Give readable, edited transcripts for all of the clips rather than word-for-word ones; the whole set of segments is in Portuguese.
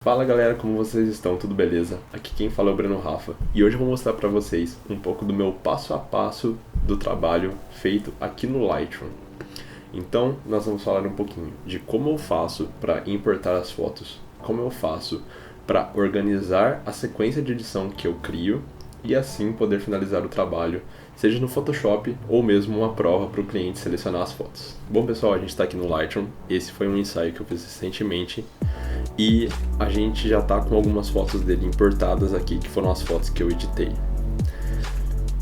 Fala galera, como vocês estão? Tudo beleza? Aqui quem fala é o Breno Rafa e hoje eu vou mostrar para vocês um pouco do meu passo a passo do trabalho feito aqui no Lightroom. Então, nós vamos falar um pouquinho de como eu faço para importar as fotos, como eu faço para organizar a sequência de edição que eu crio e assim poder finalizar o trabalho, seja no Photoshop ou mesmo uma prova para o cliente selecionar as fotos. Bom pessoal, a gente está aqui no Lightroom, esse foi um ensaio que eu fiz recentemente e a gente já está com algumas fotos dele importadas aqui, que foram as fotos que eu editei.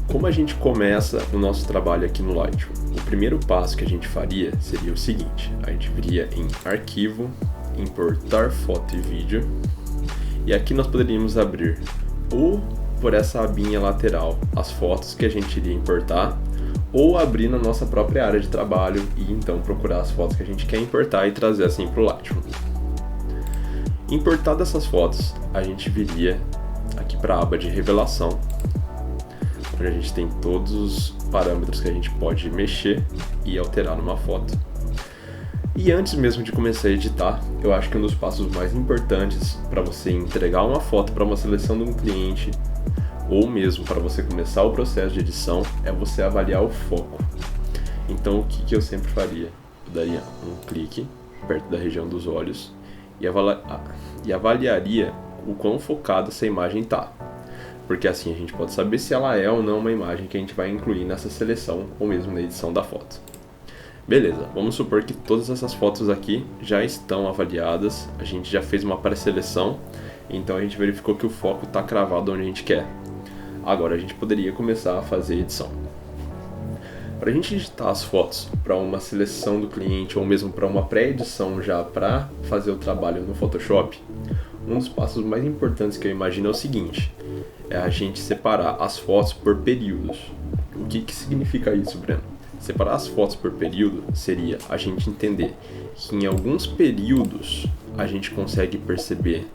Como a gente começa o nosso trabalho aqui no Lightroom? O primeiro passo que a gente faria seria o seguinte: a gente viria em Arquivo, Importar Foto e Vídeo, e aqui nós poderíamos abrir ou por essa abinha lateral as fotos que a gente iria importar, ou abrir na nossa própria área de trabalho e então procurar as fotos que a gente quer importar e trazer assim para o Lightroom. Importadas essas fotos, a gente viria aqui para a aba de revelação, onde a gente tem todos os parâmetros que a gente pode mexer e alterar numa foto. E antes mesmo de começar a editar, eu acho que um dos passos mais importantes para você entregar uma foto para uma seleção de um cliente, ou mesmo para você começar o processo de edição, é você avaliar o foco. Então o que eu sempre faria? Eu daria um clique perto da região dos olhos e avaliaria o quão focada essa imagem está. Porque assim a gente pode saber se ela é ou não uma imagem que a gente vai incluir nessa seleção ou mesmo na edição da foto. Beleza, vamos supor que todas essas fotos aqui já estão avaliadas, a gente já fez uma pré-seleção, então a gente verificou que o foco está cravado onde a gente quer. Agora a gente poderia começar a fazer a edição. Para a gente editar as fotos para uma seleção do cliente ou mesmo para uma pré-edição já para fazer o trabalho no Photoshop, um dos passos mais importantes que eu imagino é o seguinte: é a gente separar as fotos por períodos. O que significa isso, Breno? Separar as fotos por período seria a gente entender que em alguns períodos a gente consegue perceber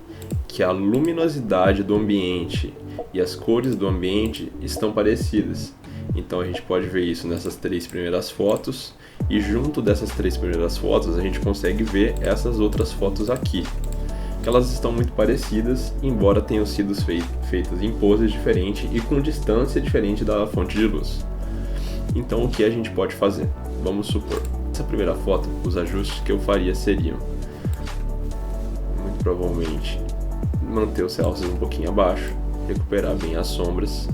que a luminosidade do ambiente e as cores do ambiente estão parecidas. Então a gente pode ver isso nessas três primeiras fotos, e junto dessas três primeiras fotos a gente consegue ver essas outras fotos aqui, que elas estão muito parecidas, embora tenham sido feitas em poses diferentes e com distância diferente da fonte de luz. Então o que a gente pode fazer? Vamos supor, essa primeira foto, os ajustes que eu faria seriam, muito provavelmente, manter os realces um pouquinho abaixo, recuperar bem as sombras,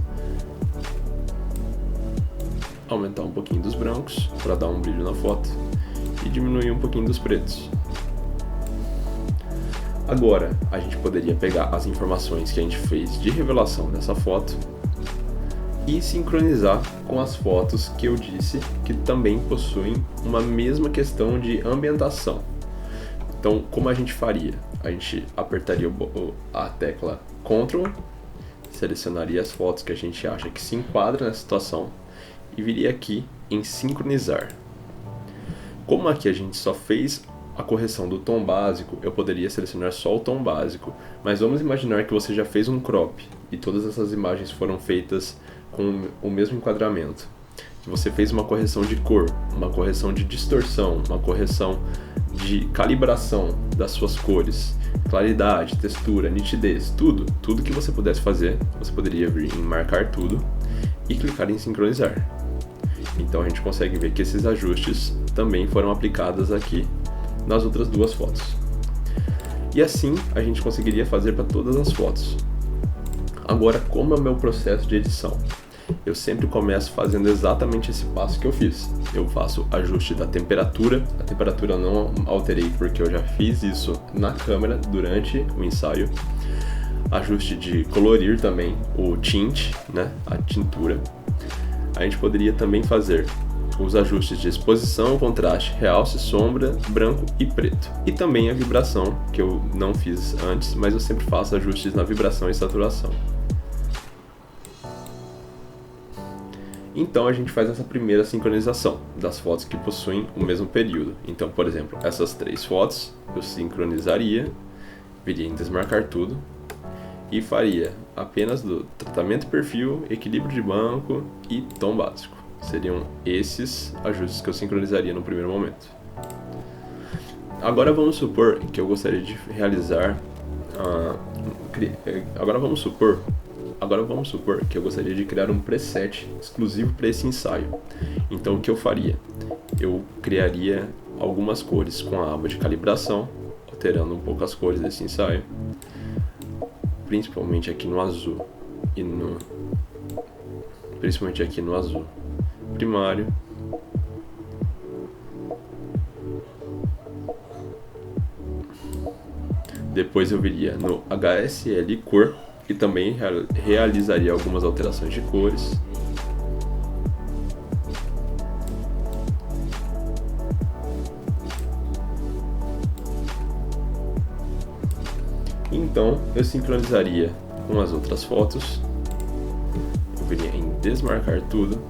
aumentar um pouquinho dos brancos para dar um brilho na foto e diminuir um pouquinho dos pretos. Agora, a gente poderia pegar as informações que a gente fez de revelação nessa foto e sincronizar com as fotos que eu disse que também possuem uma mesma questão de ambientação. Então, como a gente faria? A gente apertaria a tecla Ctrl, selecionaria as fotos que a gente acha que se enquadram nessa situação e viria aqui em sincronizar. Como aqui a gente só fez a correção do tom básico, eu poderia selecionar só o tom básico, mas vamos imaginar que você já fez um crop e todas essas imagens foram feitas com o mesmo enquadramento. Que você fez uma correção de cor, uma correção de distorção, uma correção de calibração das suas cores, claridade, textura, nitidez, tudo que você pudesse fazer, você poderia vir em marcar tudo e clicar em sincronizar. Então a gente consegue ver que esses ajustes também foram aplicados aqui nas outras duas fotos. E assim a gente conseguiria fazer para todas as fotos. Agora, como é o meu processo de edição? Eu sempre começo fazendo exatamente esse passo que eu fiz. Eu faço ajuste da temperatura. A temperatura eu não alterei porque eu já fiz isso na câmera durante o ensaio. Ajuste de colorir também, o tint, né, a tintura. A gente poderia também fazer os ajustes de exposição, contraste, realce, sombra, branco e preto. E também a vibração, que eu não fiz antes, mas eu sempre faço ajustes na vibração e saturação. Então a gente faz essa primeira sincronização das fotos que possuem o mesmo período. Então, por exemplo, essas três fotos eu sincronizaria, viria em desmarcar tudo e faria apenas do tratamento perfil, equilíbrio de banco e tom básico. Seriam esses ajustes que eu sincronizaria no primeiro momento. Agora vamos supor que eu gostaria de realizar Agora vamos supor que eu gostaria de criar um preset exclusivo para esse ensaio. Então o que eu faria? Eu criaria algumas cores com a aba de calibração, alterando um pouco as cores desse ensaio, principalmente aqui no azul primário. Depois eu viria no HSL cor e também realizaria algumas alterações de cores. Então eu sincronizaria com as outras fotos. Eu viria em desmarcar tudo,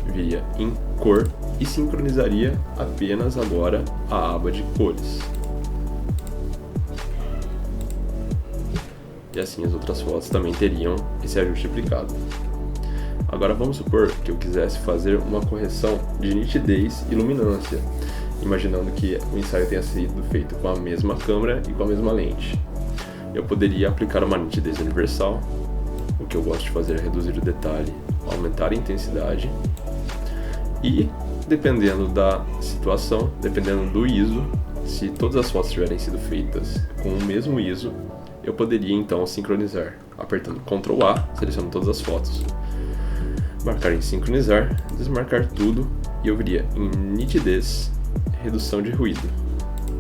viria em cor e sincronizaria apenas agora a aba de cores. E assim as outras fotos também teriam esse ajuste aplicado. Agora vamos supor que eu quisesse fazer uma correção de nitidez e luminância, imaginando que o ensaio tenha sido feito com a mesma câmera e com a mesma lente. Eu poderia aplicar uma nitidez universal. O que eu gosto de fazer é reduzir o detalhe, aumentar a intensidade e, dependendo da situação, dependendo do ISO, se todas as fotos tiverem sido feitas com o mesmo ISO, eu poderia então sincronizar, apertando Ctrl A, selecionando todas as fotos, marcar em sincronizar, desmarcar tudo e eu viria em nitidez, redução de ruído.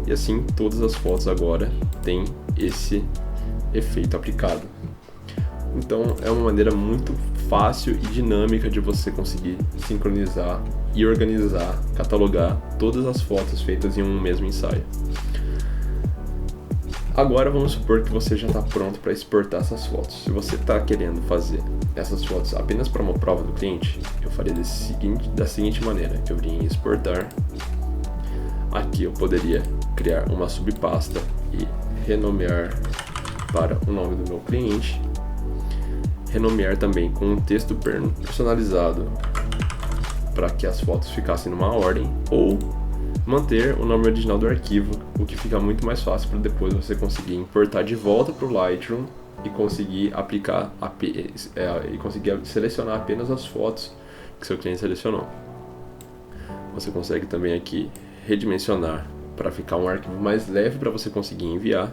E assim todas as fotos agora têm esse efeito aplicado. Então é uma maneira muito fácil e dinâmica de você conseguir sincronizar e organizar, catalogar todas as fotos feitas em um mesmo ensaio. Agora vamos supor que você já está pronto para exportar essas fotos. Se você está querendo fazer essas fotos apenas para uma prova do cliente, eu faria da seguinte maneira: eu iria em exportar. Aqui eu poderia criar uma subpasta e renomear para o nome do meu cliente. Renomear também com um texto personalizado para que as fotos ficassem numa ordem, ou manter o nome original do arquivo, o que fica muito mais fácil para depois você conseguir importar de volta para o Lightroom e conseguir aplicar e conseguir selecionar apenas as fotos que seu cliente selecionou. Você consegue também aqui redimensionar para ficar um arquivo mais leve para você conseguir enviar.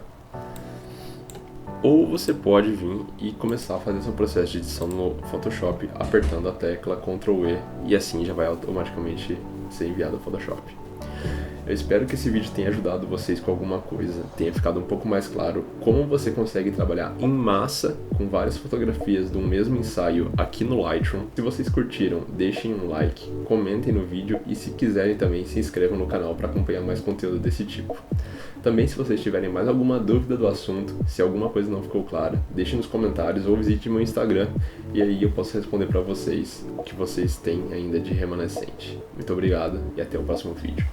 Ou você pode vir e começar a fazer seu processo de edição no Photoshop apertando a tecla Ctrl E e assim já vai automaticamente ser enviado ao Photoshop. Eu espero que esse vídeo tenha ajudado vocês com alguma coisa, tenha ficado um pouco mais claro como você consegue trabalhar em massa com várias fotografias do mesmo ensaio aqui no Lightroom. Se vocês curtiram, deixem um like, comentem no vídeo e se quiserem também se inscrevam no canal para acompanhar mais conteúdo desse tipo. Também, se vocês tiverem mais alguma dúvida do assunto, se alguma coisa não ficou clara, deixem nos comentários ou visite meu Instagram e aí eu posso responder para vocês o que vocês têm ainda de remanescente. Muito obrigado e até o próximo vídeo.